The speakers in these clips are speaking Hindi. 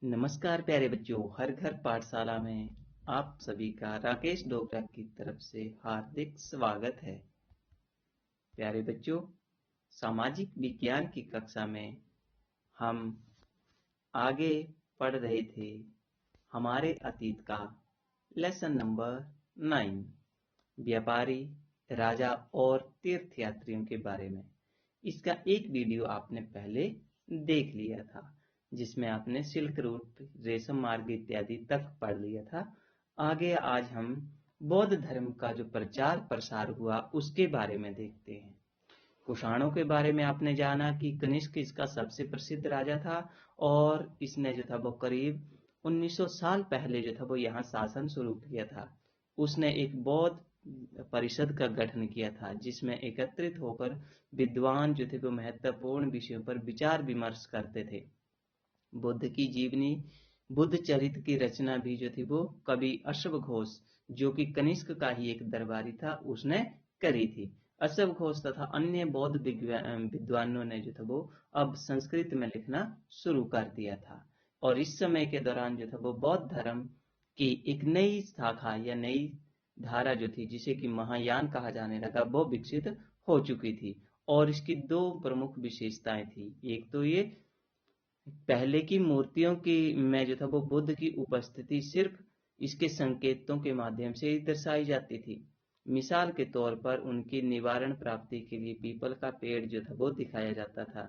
नमस्कार प्यारे बच्चों, हर घर पाठशाला में आप सभी का राकेश डोगरा की तरफ से हार्दिक स्वागत है। प्यारे बच्चों, सामाजिक विज्ञान की कक्षा में हम आगे पढ़ रहे थे हमारे अतीत का लेसन नंबर 9, व्यापारी, राजा और तीर्थयात्रियों के बारे में। इसका एक वीडियो आपने पहले देख लिया था, जिसमें आपने सिल्क रूट, रेशम मार्ग इत्यादि तक पढ़ लिया था। आगे आज हम बौद्ध धर्म का जो प्रचार प्रसार हुआ उसके बारे में देखते हैं। कुषाणों के बारे में आपने जाना कि कनिष्क इसका सबसे प्रसिद्ध राजा था और इसने जो था वो करीब 1900 साल पहले जो था वो यहाँ शासन शुरू किया था। उसने एक बौद्ध परिषद का गठन किया था, जिसमें एकत्रित होकर विद्वान जो थे वो महत्वपूर्ण विषयों पर विचार विमर्श करते थे। बुद्ध की जीवनी, बुद्ध चरित्र की रचना भी जो थी वो कवि अश्व घोष, जो कि कनिष्क का ही एक दरबारी था, उसने करी थी। अश्व घोष तथा अन्य बौद्ध विद्वानों ने जो था वो अब संस्कृत में लिखना शुरू कर दिया था। और इस समय के दौरान जो था वो बौद्ध धर्म की एक नई शाखा या नई धारा जो थी, जिसे कि महायान कहा जाने लगा, वो विकसित हो चुकी थी। और इसकी दो प्रमुख विशेषताएं थी। एक तो ये पहले की मूर्तियों की में जो था वो बुद्ध की उपस्थिति सिर्फ इसके संकेतों के माध्यम से ही दर्शाई जाती थी। मिसाल के तौर पर उनकी निवारण प्राप्ति के लिए पीपल का पेड़ जो था वो दिखाया जाता था।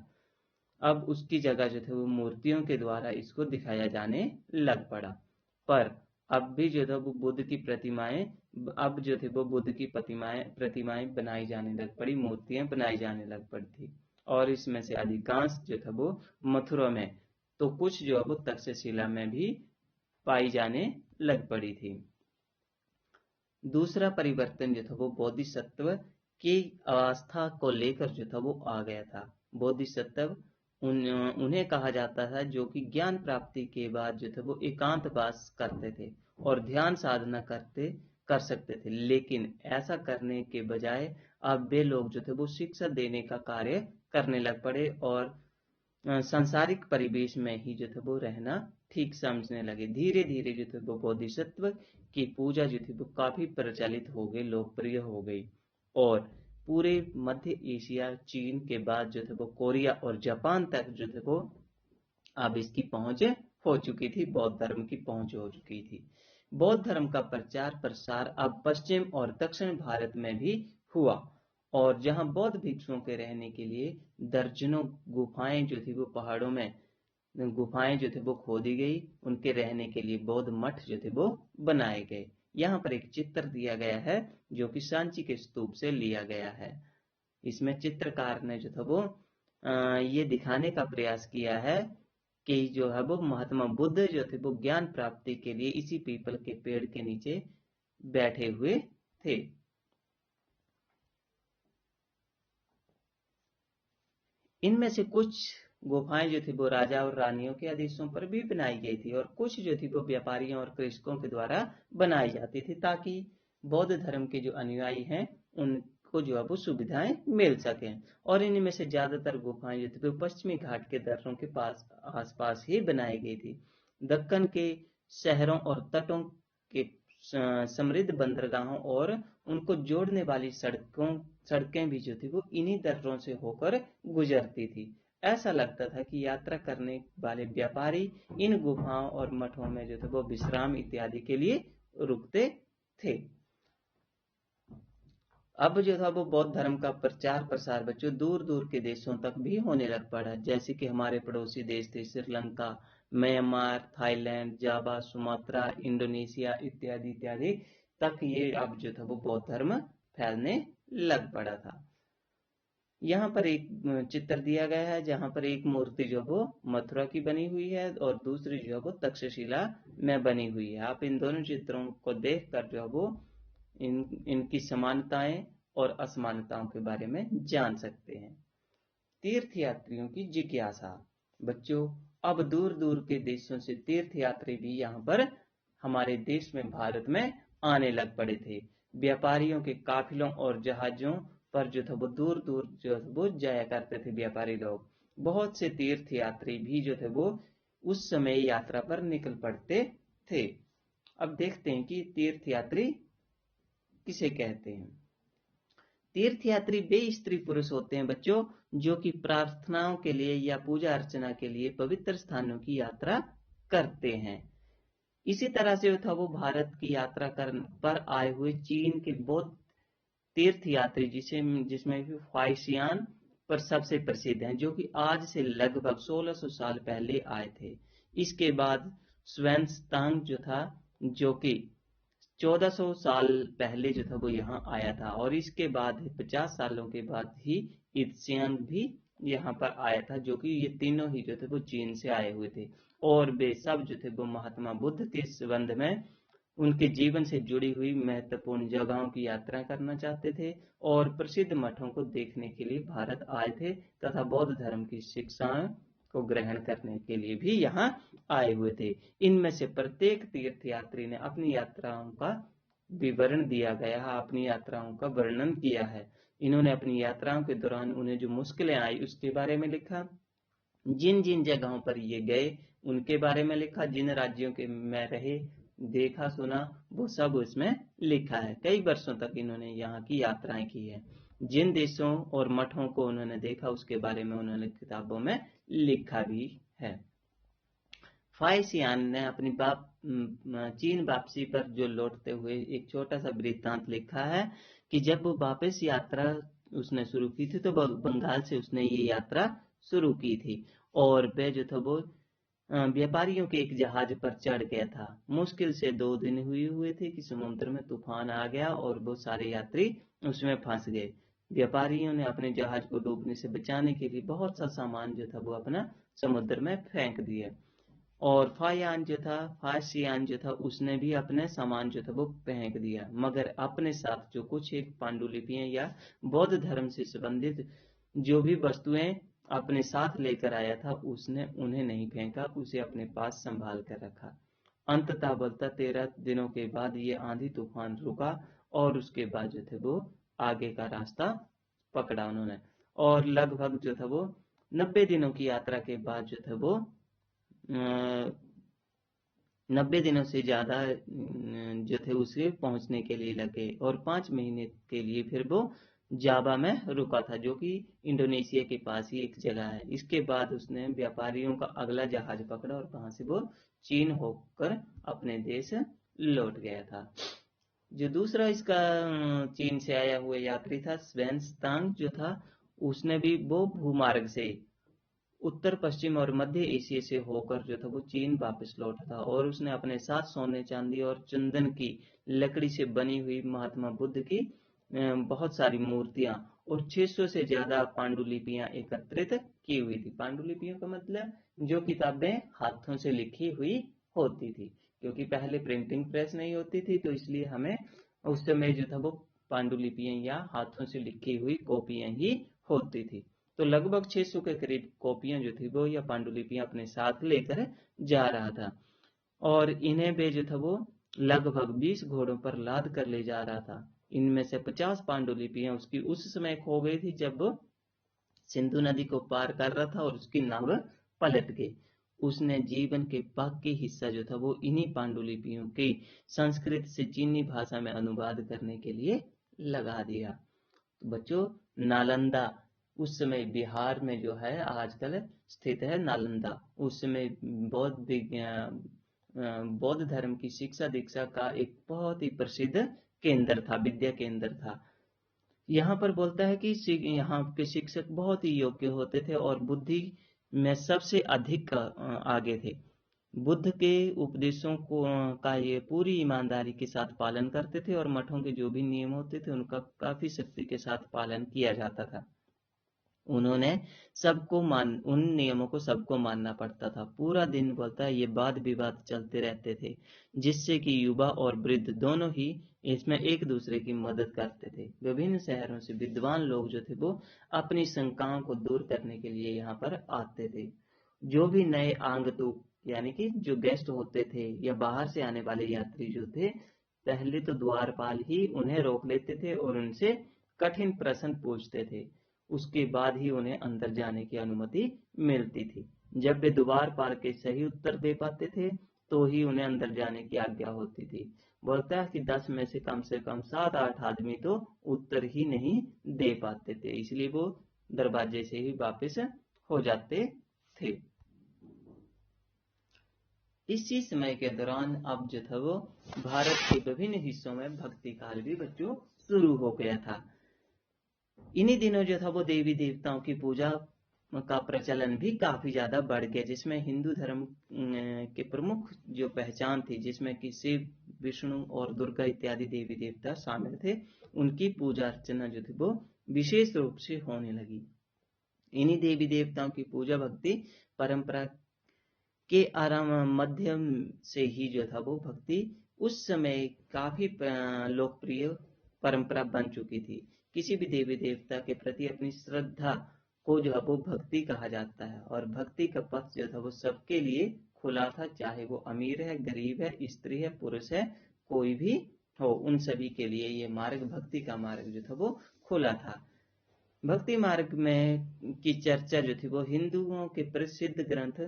अब उसकी जगह जो था वो मूर्तियों के द्वारा इसको दिखाया जाने लग पड़ा। पर अब भी जो था वो बुद्ध की प्रतिमाएं, अब जो थे वो बुद्ध की प्रतिमाएं बनाई जाने लग पड़ी, मूर्तियां बनाई जाने लग पड़ी थी। और इसमें से अधिकांश जो था वो मथुरा में, तो कुछ जो है वो तक्षशिला में भी पाई जाने लग पड़ी थी। दूसरा परिवर्तन जो था वो बोधिसत्व की आस्था को लेकर जो था वो आ गया था। बोधिसत्व उन्हें कहा जाता था जो कि ज्ञान प्राप्ति के बाद जो थे वो एकांतवास करते थे और ध्यान साधना कर सकते थे। लेकिन ऐसा करने के बजाय अब वे लोग जो थे वो शिक्षा देने का कार्य करने लग पड़े और सांसारिक परिवेश में ही जो थे वो रहना ठीक समझने लगे। धीरे धीरे जो थे वो बोधिसत्व की पूजा जो थी वो काफी प्रचलित हो गई, लोकप्रिय हो गई। और पूरे मध्य एशिया, चीन के बाद जो थे वो कोरिया और जापान तक जो थे वो अब इसकी पहुंच हो चुकी थी, बौद्ध धर्म की पहुंच हो चुकी थी। बौद्ध धर्म का प्रचार प्रसार अब पश्चिम और दक्षिण भारत में भी हुआ, और जहां बौद्ध भिक्षुओं के रहने के लिए दर्जनों गुफाएं जो थी वो पहाड़ों में गुफाएं जो थे वो खोदी गई। उनके रहने के लिए बौद्ध मठ जो थे वो बनाए गए। यहाँ पर एक चित्र दिया गया है जो कि सांची के स्तूप से लिया गया है। इसमें चित्रकार ने जो था वो ये दिखाने का प्रयास किया है कि जो है वो महात्मा बुद्ध जो थे वो ज्ञान प्राप्ति के लिए इसी पीपल के पेड़ के नीचे बैठे हुए थे। इनमें से कुछ गुफाएं जो थी वो राजा और रानियों के आदेशों पर भी बनाई गई थी, और कुछ जो थी वो व्यापारियों और कृषकों के द्वारा बनाई जाती थी, ताकि बौद्ध धर्म के जो अनुयायी हैं उनको जो है वो सुविधाएं मिल सकें। और इनमें से ज्यादातर गुफाएं जो थी वो पश्चिमी घाट के दर्रों के पास आसपास ही बनाई गई थी। दक्कन के शहरों और तटों के समृद्ध बंदरगाहों और उनको जोड़ने वाली सड़कें भी जो थी वो इन्हीं दर्रों से होकर गुजरती थी। ऐसा लगता था कि यात्रा करने वाले व्यापारी इन गुफाओं और मठों में जो थे वो विश्राम इत्यादि के लिए रुकते थे। अब जो था वो बौद्ध धर्म का प्रचार प्रसार बच्चों दूर दूर के देशों तक भी होने लग पड़ा, जैसे कि हमारे पड़ोसी देश थे श्रीलंका, म्यांमार, थाईलैंड, जावा, सुमात्रा, इंडोनेशिया इत्यादि इत्यादि तक ये अब जो था वो बौद्ध धर्म फैलने लग पड़ा था। यहाँ पर एक चित्र दिया गया है जहाँ पर एक मूर्ति जो वो मथुरा की बनी हुई है और दूसरी जो है वो तक्षशिला में बनी हुई है। आप इन दोनों चित्रों को देख कर जो है वो इनकी समानताएं और असमानताओं के बारे में जान सकते हैं। तीर्थयात्रियों की जिज्ञासा बच्चों, अब दूर दूर के देशों से तीर्थयात्री भी यहाँ पर हमारे देश में, भारत में आने लग पड़े थे। व्यापारियों के काफिलों और जहाजों पर जो था वो दूर दूर जो वो जाया करते थे व्यापारी लोग। बहुत से तीर्थयात्री भी जो थे वो उस समय यात्रा पर निकल पड़ते थे। अब देखते हैं कि तीर्थयात्री किसे कहते हैं। तीर्थयात्री वे स्त्री पुरुष होते हैं बच्चों जो कि प्रार्थनाओं के लिए या पूजा अर्चना के लिए पवित्र स्थानों की यात्रा करते हैं। इसी तरह से था वो भारत की यात्रा पर आए हुए चीन के बौद्ध तीर्थयात्री जिसमें भी फाइसियान पर सबसे प्रसिद्ध हैं, जो कि आज से लगभग 1600 साल पहले आए थे। इसके बाद स्वान जो था, जो कि 1400 साल पहले जो था वो यहाँ आया था, और इसके बाद 50 सालों के बाद ही इत्स्यांग भी यहाँ पर आया था, जो कि ये तीनों ही जो थे वो चीन से आए हुए थे। और वे सब जो थे वो महात्मा बुद्ध के संबंध में उनके जीवन से जुड़ी हुई महत्वपूर्ण जगहों की यात्रा करना चाहते थे और प्रसिद्ध मठों को देखने के लिए भारत आए थे तथा बौद्ध धर्म की शिक्षाओं को ग्रहण करने के लिए भी यहाँ आए हुए थे। इनमें से प्रत्येक तीर्थयात्री ने अपनी यात्राओं का विवरण दिया गया है, अपनी यात्राओं का वर्णन किया है। इन्होंने अपनी यात्राओं के दौरान उन्हें जो मुश्किलें आई उसके बारे में लिखा, जिन जिन जगहों पर ये गए उनके बारे में लिखा, जिन राज्यों के में रहे, देखा सुना, वो सब उसमें लिखा है। कई वर्षों तक इन्होंने यहाँ की यात्राएं की है। जिन देशों और मठों को उन्होंने देखा उसके बारे में उन्होंने किताबों में लिखा भी है। फाइसियान ने अपनी चीन वापसी पर जो लौटते हुए एक छोटा सा वृत्तांत लिखा है कि जब वो वापस यात्रा उसने शुरू की थी तो बंगाल से उसने ये यात्रा शुरू की थी, और वह जो था वो व्यापारियों के एक जहाज पर चढ़ गया था। मुश्किल से 2 दिन हुए थे कि समुद्र में तूफान आ गया और वो सारे यात्री उसमें फंस गए। व्यापारियों ने अपने जहाज को डूबने से बचाने के लिए बहुत सा सामान जो था वो अपना समुद्र में फेंक दिया, और फासियान जो था उसने भी अपने सामान जो था वो फेंक दिया, मगर अपने साथ जो कुछ एक पांडुलिपियां या बौद्ध धर्म से संबंधित जो भी वस्तुएं अपने साथ लेकर आया था उसने उन्हें नहीं फेंका, उसे अपने पास संभाल कर रखा। अंततः बलता 13 दिनों के बाद ये आंधी तूफान रुका और उसके बाद जो थे वो आगे का रास्ता पकड़ा उन्होंने, और लगभग जो था वो 90 दिनों की यात्रा के बाद जो था वो 90 दिनों से ज्यादा जो थे उसे पहुंचने के लिए लगे, और 5 महीने के लिए फिर वो जावा में रुका था, जो कि इंडोनेशिया के पास ही एक जगह है। इसके बाद उसने व्यापारियों का अगला जहाज पकड़ा और वहां से वो चीन होकर अपने देश लौट गया था। जो दूसरा इसका चीन से आया हुआ यात्री था स्वान जो था, उसने भी वो भूमार्ग से उत्तर पश्चिम और मध्य एशिया से होकर जो था वो चीन वापस लौटा था, और उसने अपने साथ सोने चांदी और चंदन की लकड़ी से बनी हुई महात्मा बुद्ध की बहुत सारी मूर्तियां और 600 से ज्यादा पांडुलिपियां एकत्रित की हुई थी। पांडुलिपियों का मतलब जो किताबें हाथों से लिखी हुई होती थी, क्योंकि पहले प्रिंटिंग प्रेस नहीं होती थी, तो इसलिए हमें उस समय जो था वो पांडुलिपियां या हाथों से लिखी हुई कॉपियां ही होती थी। तो लगभग 600 के करीब कॉपियां जो थी वो या पांडुलिपियां अपने साथ लेकर जा रहा था, और इन्हें वे जो था वो लगभग 20 घोड़ों पर लाद कर ले जा रहा था। इनमें से 50 पांडुलिपियां उसकी उस समय खो गई थी जब वो सिंधु नदी को पार कर रहा था और उसकी नाव पलट गई। उसने जीवन के बाकी हिस्सा जो था वो इन्हीं पांडुलिपियों की संस्कृत से चीनी भाषा में अनुवाद करने के लिए लगा दिया। तो बच्चों, नालंदा उस समय बिहार में जो है आजकल स्थित है नालंदा, उस समय बौद्ध धर्म की शिक्षा दीक्षा का एक बहुत ही प्रसिद्ध केंद्र था, विद्या केंद्र था। यहाँ पर बोलता है कि यहाँ के शिक्षक बहुत ही योग्य होते थे और बुद्धि में सबसे अधिक आगे थे। बुद्ध के उपदेशों का ये पूरी ईमानदारी के साथ पालन करते थे, और मठों के जो भी नियम होते थे उनका काफी सख्ती के साथ पालन किया जाता था। उन नियमों को सबको मानना पड़ता था। पूरा दिन बोलता है ये वाद विवाद चलते रहते थे, जिससे कि युवा और वृद्ध दोनों ही इसमें एक दूसरे की मदद करते थे। विभिन्न शहरों से विद्वान लोग जो थे वो अपनी शंकाओं को दूर करने के लिए यहाँ पर आते थे। जो भी नए आगंतुक यानी कि जो गेस्ट होते थे या बाहर से आने वाले यात्री जो थे, पहले तो द्वारपाल ही उन्हें रोक लेते थे और उनसे कठिन प्रश्न पूछते थे, उसके बाद ही उन्हें अंदर जाने की अनुमति मिलती थी। जब वे द्वार पाल के सही उत्तर दे पाते थे तो ही उन्हें अंदर जाने की आज्ञा होती थी। बोलता है कि 10 में से कम 7-8 आदमी तो उत्तर ही नहीं दे पाते थे, इसलिए वो दरवाजे से ही वापस हो जाते थे। इसी समय के दौरान अब जो था वो भारत के विभिन्न हिस्सों में भक्ति काल भी बच्चों शुरू हो गया था। इन्हीं दिनों जो था वो देवी देवताओं की पूजा का प्रचलन भी काफी ज्यादा बढ़ गया, जिसमें हिंदू धर्म के प्रमुख जो पहचान थी, जिसमें कि शिव, विष्णु और दुर्गा इत्यादि देवी देवता शामिल थे, उनकी पूजा अर्चना जो थी वो विशेष रूप से होने लगी। इन्हीं देवी देवताओं की पूजा भक्ति परंपरा के आराम माध्यम से ही जो था वो भक्ति उस समय काफी लोकप्रिय परंपरा बन चुकी थी। किसी भी देवी देवता के प्रति अपनी श्रद्धा को जो है वो भक्ति कहा जाता है, और भक्ति का पथ जो था वो सबके लिए खुला था, चाहे वो अमीर है, गरीब है, स्त्री है, पुरुष है, कोई भी हो, उन सभी के लिए ये मार्ग, भक्ति का मार्ग जो था वो खुला था। भक्ति मार्ग में की चर्चा जो थी वो हिंदुओं के प्रसिद्ध ग्रंथ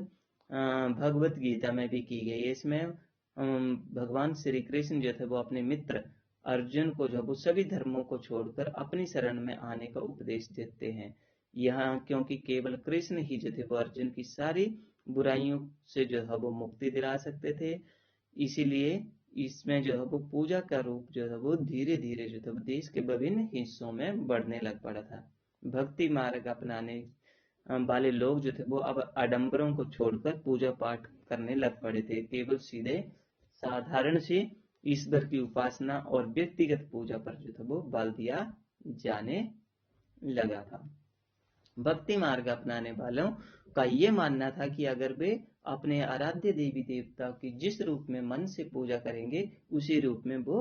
भगवत गीता में भी की गई है। इसमें भगवान श्री कृष्ण जो थे वो अपने मित्र अर्जुन को जो वो सभी धर्मों को छोड़कर अपनी शरण में आने का उपदेश देते हैं। यहाँ क्योंकि केवल कृष्ण ही जो थे वो अर्जुन की सारी बुराइयों से जो है वो मुक्ति दिला सकते थे, इसीलिए इसमें जो है वो पूजा का रूप जो है वो धीरे धीरे जो था देश के विभिन्न हिस्सों में बढ़ने लग पड़ा था। भक्ति मार्ग अपनाने वाले लोग जो थे वो अब आडंबरों को छोड़कर पूजा पाठ करने लग पड़े थे, केवल सीधे साधारण से ईश्वर की उपासना और व्यक्तिगत पूजा पर जो था वो बल दिया जाने लगा था। भक्ति मार्ग अपनाने वालों का ये मानना था कि अगर वे अपने आराध्य देवी देवता की जिस रूप में मन से पूजा करेंगे उसी रूप में वो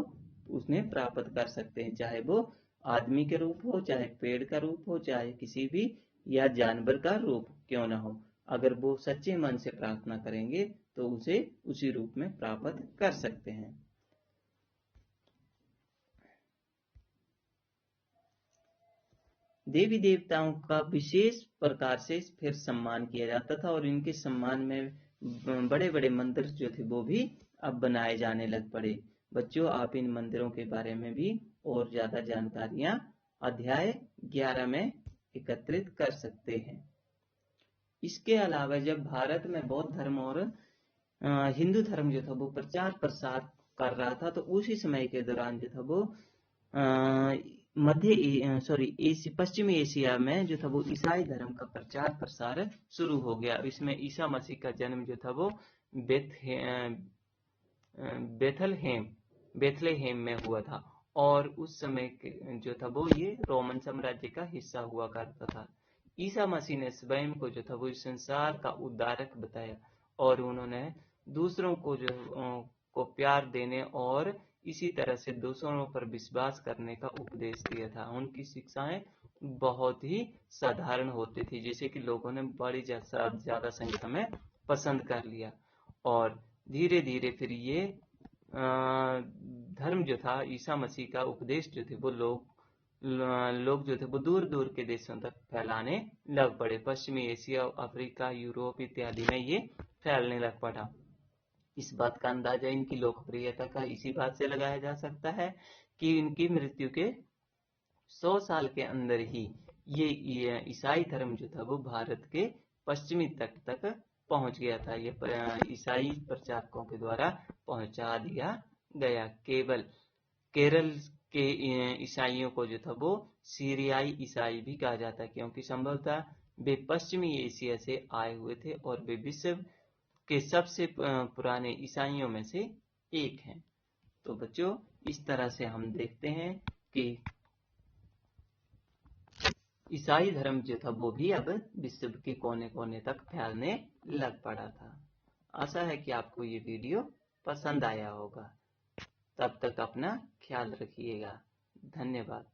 उसमें प्राप्त कर सकते हैं, चाहे वो आदमी के रूप हो, चाहे पेड़ का रूप हो, चाहे किसी भी या जानवर का रूप क्यों ना हो, अगर वो सच्चे मन से प्रार्थना करेंगे तो उसे उसी रूप में प्राप्त कर सकते हैं। देवी देवताओं का विशेष प्रकार से फिर सम्मान किया जाता था, और इनके सम्मान में बड़े बड़े मंदिर जो थे वो भी अब बनाए जाने लग पड़े। बच्चों, आप इन मंदिरों के बारे में भी और ज्यादा जानकारियां अध्याय 11 में एकत्रित कर सकते हैं। इसके अलावा जब भारत में बौद्ध धर्म और हिंदू धर्म जो था वो प्रचार प्रसार कर रहा था, तो उसी समय के दौरान जो था वो पश्चिमी एशिया में जो था वो ईसाई धर्म का प्रचार प्रसार शुरू हो गया। इसमें ईसा मसीह का जन्म जो था वो बेथलेहेम में हुआ था, और उस समय जो था वो ये रोमन साम्राज्य का हिस्सा हुआ करता था। ईसा मसीह ने स्वयं को जो था वो इस संसार का उद्धारक बताया, और उन्होंने दूसरों को को प्यार देने और इसी तरह से दूसरों पर विश्वास करने का उपदेश दिया था। उनकी शिक्षाएं बहुत ही साधारण होती थी, जिसे कि लोगों ने बड़ी ज्यादा संख्या में पसंद कर लिया, और धीरे धीरे फिर ये धर्म जो था, ईसा मसीह का उपदेश जो थे वो लोग जो थे वो दूर दूर के देशों तक फैलाने लग पड़े। पश्चिमी एशिया, अफ्रीका, यूरोप इत्यादि में ये फैलने लग पड़ा। इस बात का अंदाजा इनकी लोकप्रियता का इसी बात से लगाया जा सकता है कि इनकी मृत्यु के 100 साल के अंदर ही ये ईसाई धर्म जो था वो भारत के पश्चिमी तट तक पहुंच गया था। ये ईसाई प्रचारकों के द्वारा पहुंचा दिया गया। केरल के ईसाइयों को जो था वो सीरियाई ईसाई भी कहा जाता है, क्योंकि संभवतः वे पश्चिमी एशिया से आए हुए थे और वे विश्व के सबसे पुराने ईसाइयों में से एक हैं। तो बच्चों, इस तरह से हम देखते हैं कि ईसाई धर्म जो था वो भी अब विश्व के कोने कोने तक फैलने लग पड़ा था। आशा है कि आपको ये वीडियो पसंद आया होगा। तब तक अपना ख्याल रखिएगा। धन्यवाद।